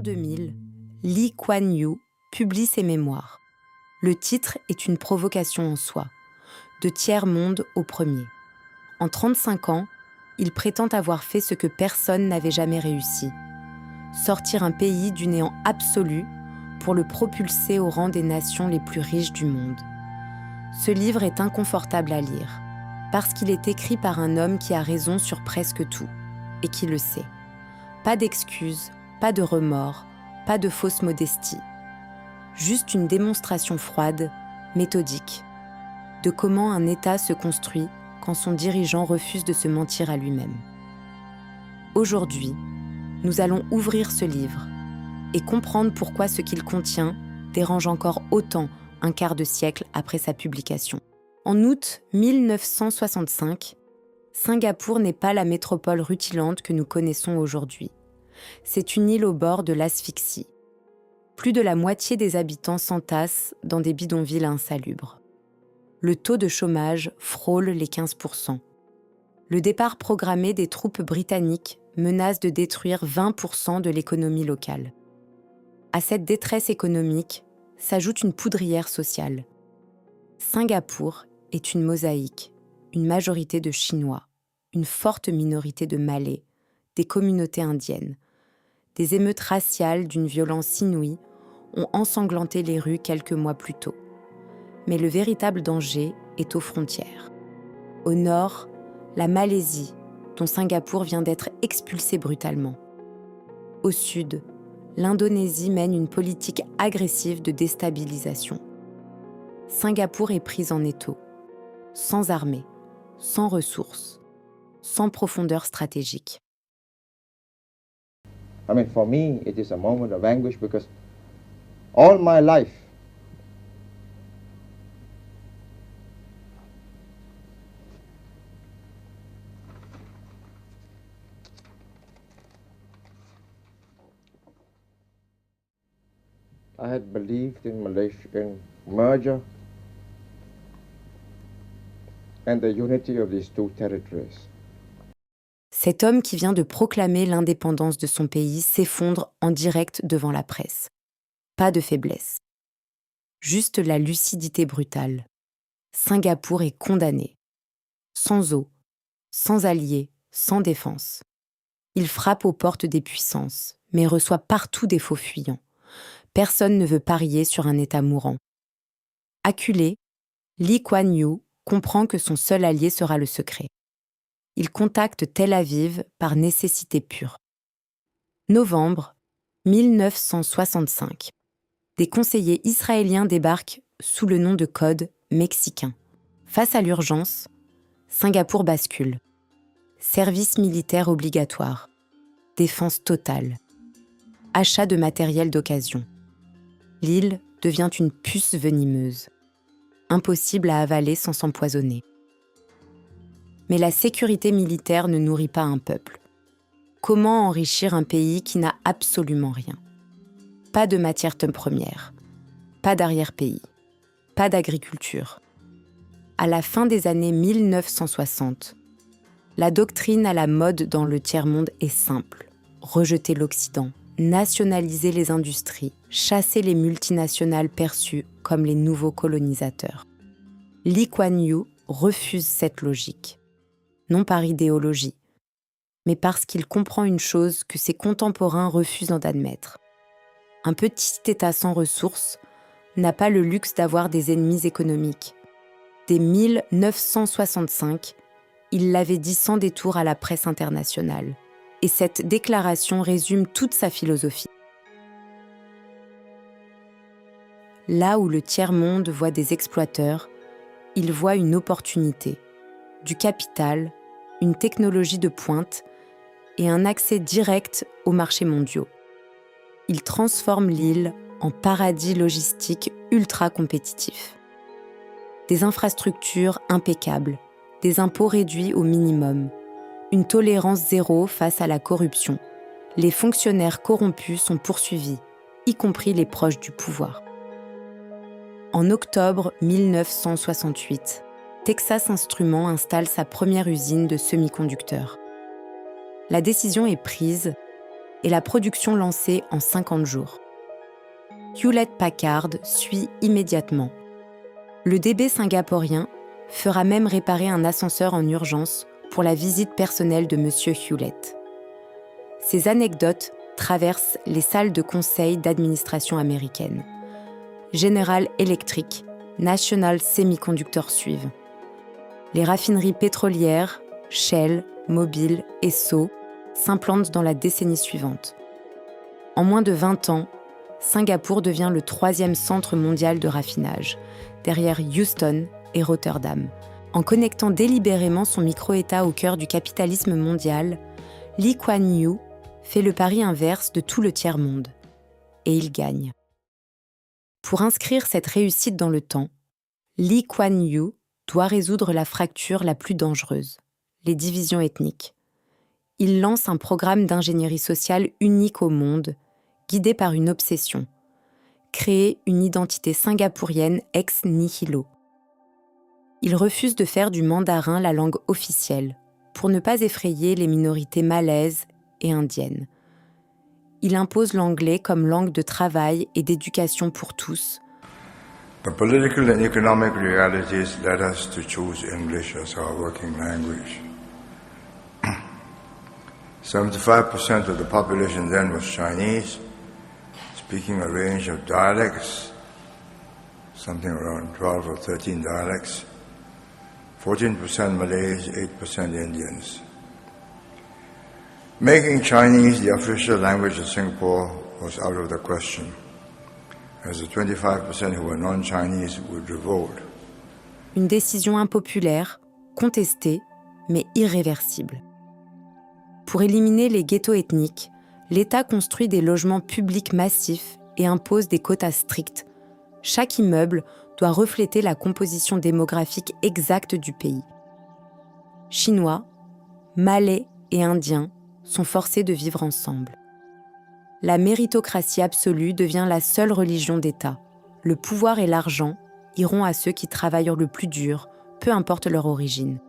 2000, Lee Kuan Yew publie ses mémoires. Le titre est une provocation en soi, de tiers-monde au premier. En 35 ans, il prétend avoir fait ce que personne n'avait jamais réussi, sortir un pays du néant absolu pour le propulser au rang des nations les plus riches du monde. Ce livre est inconfortable à lire, parce qu'il est écrit par un homme qui a raison sur presque tout, et qui le sait. Pas d'excuses, pas de remords, pas de fausse modestie. Juste une démonstration froide, méthodique, de comment un État se construit quand son dirigeant refuse de se mentir à lui-même. Aujourd'hui, nous allons ouvrir ce livre et comprendre pourquoi ce qu'il contient dérange encore autant un quart de siècle après sa publication. En août 1965, Singapour n'est pas la métropole rutilante que nous connaissons aujourd'hui. C'est une île au bord de l'asphyxie. Plus de la moitié des habitants s'entassent dans des bidonvilles insalubres. Le taux de chômage frôle les 15%. Le départ programmé des troupes britanniques menace de détruire 20% de l'économie locale. À cette détresse économique s'ajoute une poudrière sociale. Singapour est une mosaïque, une majorité de Chinois, une forte minorité de Malais, des communautés indiennes. Des émeutes raciales d'une violence inouïe ont ensanglanté les rues quelques mois plus tôt. Mais le véritable danger est aux frontières. Au nord, la Malaisie, dont Singapour vient d'être expulsée brutalement. Au sud, l'Indonésie mène une politique agressive de déstabilisation. Singapour est prise en étau, sans armée, sans ressources, sans profondeur stratégique. For me, it is a moment of anguish because all my life I had believed in Malaysian merger and the unity of these two territories. Cet homme qui vient de proclamer l'indépendance de son pays s'effondre en direct devant la presse. Pas de faiblesse. Juste la lucidité brutale. Singapour est condamné. Sans eau, sans alliés, sans défense. Il frappe aux portes des puissances, mais reçoit partout des faux fuyants. Personne ne veut parier sur un État mourant. Acculé, Lee Kuan Yew comprend que son seul allié sera le secret. Il contacte Tel Aviv par nécessité pure. Novembre 1965. Des conseillers israéliens débarquent sous le nom de code mexicain. Face à l'urgence, Singapour bascule. Service militaire obligatoire. Défense totale. Achat de matériel d'occasion. L'île devient une puce venimeuse. Impossible à avaler sans s'empoisonner. Mais la sécurité militaire ne nourrit pas un peuple. Comment enrichir un pays qui n'a absolument rien ? Pas de matières premières, pas d'arrière-pays, pas d'agriculture. À la fin des années 1960, la doctrine à la mode dans le tiers-monde est simple. Rejeter l'Occident, nationaliser les industries, chasser les multinationales perçues comme les nouveaux colonisateurs. Lee Kuan Yew refuse cette logique. Non par idéologie, mais parce qu'il comprend une chose que ses contemporains refusent d'admettre. Un petit État sans ressources n'a pas le luxe d'avoir des ennemis économiques. Dès 1965, il l'avait dit sans détour à la presse internationale. Et cette déclaration résume toute sa philosophie. Là où le tiers-monde voit des exploiteurs, il voit une opportunité, du capital, une technologie de pointe et un accès direct aux marchés mondiaux. Il transforme l'île en paradis logistique ultra compétitif. Des infrastructures impeccables, des impôts réduits au minimum, une tolérance zéro face à la corruption. Les fonctionnaires corrompus sont poursuivis, y compris les proches du pouvoir. En octobre 1968, Texas Instruments installe sa première usine de semi-conducteurs. La décision est prise et la production lancée en 50 jours. Hewlett-Packard suit immédiatement. Le DB singapourien fera même réparer un ascenseur en urgence pour la visite personnelle de M. Hewlett. Ces anecdotes traversent les salles de conseil d'administration américaine. General Electric, National Semiconductor suivent. Les raffineries pétrolières, Shell, Mobil, Esso s'implantent dans la décennie suivante. En moins de 20 ans, Singapour devient le 3e centre mondial de raffinage, derrière Houston et Rotterdam. En connectant délibérément son micro-État au cœur du capitalisme mondial, Lee Kuan Yew fait le pari inverse de tout le tiers-monde. Et il gagne. Pour inscrire cette réussite dans le temps, Lee Kuan Yew doit résoudre la fracture la plus dangereuse, les divisions ethniques. Il lance un programme d'ingénierie sociale unique au monde, guidé par une obsession, créer une identité singapourienne ex nihilo. Il refuse de faire du mandarin la langue officielle, pour ne pas effrayer les minorités malaises et indiennes. Il impose l'anglais comme langue de travail et d'éducation pour tous. The political and economic realities led us to choose English as our working language. 75% of the population then was Chinese, speaking a range of dialects, something around 12 or 13 dialects, 14% Malays, 8% Indians. Making Chinese the official language of Singapore was out of the question, as the 25% who were non-Chinese would revolt. Une décision impopulaire, contestée, mais irréversible. Pour éliminer les ghettos ethniques, l'État construit des logements publics massifs et impose des quotas stricts. Chaque immeuble doit refléter la composition démographique exacte du pays. Chinois, Malais et Indiens sont forcés de vivre ensemble. La méritocratie absolue devient la seule religion d'État. Le pouvoir et l'argent iront à ceux qui travaillent le plus dur, peu importe leur origine.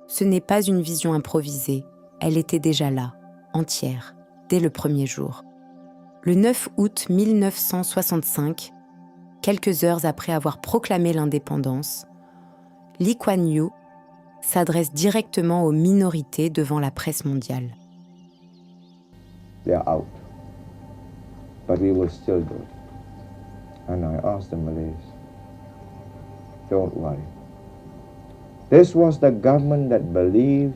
Ce n'est pas une vision improvisée, elle était déjà là, entière, dès le premier jour. Le 9 août 1965, quelques heures après avoir proclamé l'indépendance, Lee Kuan Yew s'adresse directement aux minorités devant la presse mondiale. They are out, but we will still do it. And I asked the Malays, don't worry. This was the government that believed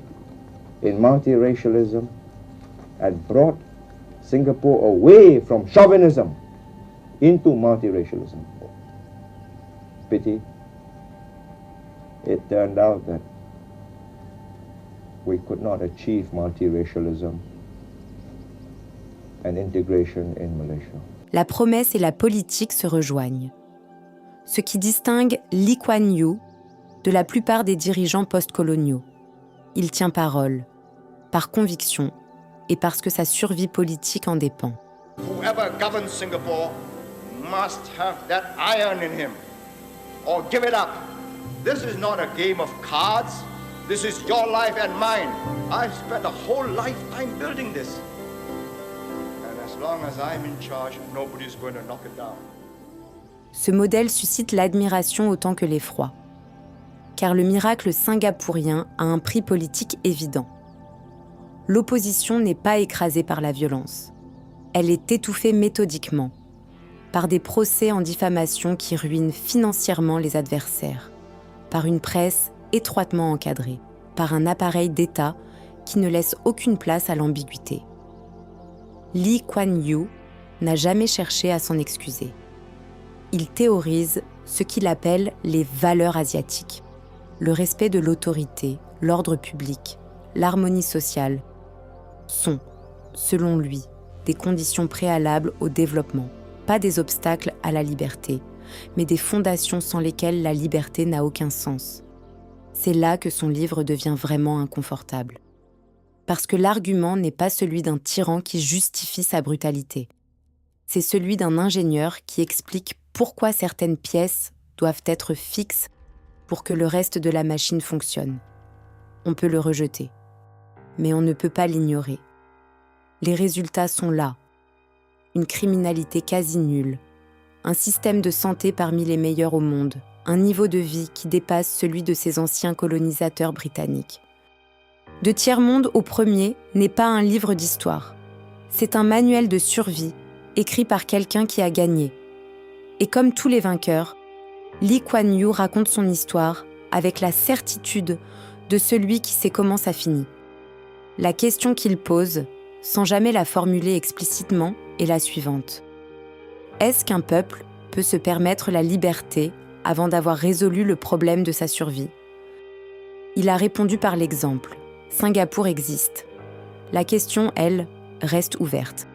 in multiracialism and brought Singapore away from chauvinism into multiracialism. Pity, it turned out that we could not achieve multiracialism and integration in Malaysia. La promesse et la politique se rejoignent. Ce qui distingue Lee Kuan Yew de la plupart des dirigeants post-coloniaux. Il tient parole, par conviction et parce que sa survie politique en dépend. Whoever governs Singapore must have that iron in him, or give it up. This is not a game of cards. This is your life and mine. I've spent a whole lifetime building this. And as long as I'm in charge, nobody's going to knock it down. Ce modèle suscite l'admiration autant que l'effroi. Car le miracle singapourien a un prix politique évident. L'opposition n'est pas écrasée par la violence. Elle est étouffée méthodiquement, par des procès en diffamation qui ruinent financièrement les adversaires, par une presse étroitement encadrée, par un appareil d'État qui ne laisse aucune place à l'ambiguïté. Lee Kuan Yew n'a jamais cherché à s'en excuser. Il théorise ce qu'il appelle les valeurs asiatiques. Le respect de l'autorité, l'ordre public, l'harmonie sociale sont, selon lui, des conditions préalables au développement, pas des obstacles à la liberté, mais des fondations sans lesquelles la liberté n'a aucun sens. C'est là que son livre devient vraiment inconfortable. Parce que l'argument n'est pas celui d'un tyran qui justifie sa brutalité. C'est celui d'un ingénieur qui explique pourquoi certaines pièces doivent être fixes pour que le reste de la machine fonctionne. On peut le rejeter, mais on ne peut pas l'ignorer. les résultats sont là. Une criminalité quasi nulle, un système de santé parmi les meilleurs au monde, un niveau de vie qui dépasse celui de ses anciens colonisateurs britanniques. De tiers-monde au premier n'est pas un livre d'histoire. C'est un manuel de survie écrit par quelqu'un qui a gagné. Et comme tous les vainqueurs, Lee Kuan Yew raconte son histoire avec la certitude de celui qui sait comment ça finit. La question qu'il pose, sans jamais la formuler explicitement, est la suivante. Est-ce qu'un peuple peut se permettre la liberté avant d'avoir résolu le problème de sa survie ? Il a répondu par l'exemple. Singapour existe. La question, elle, reste ouverte.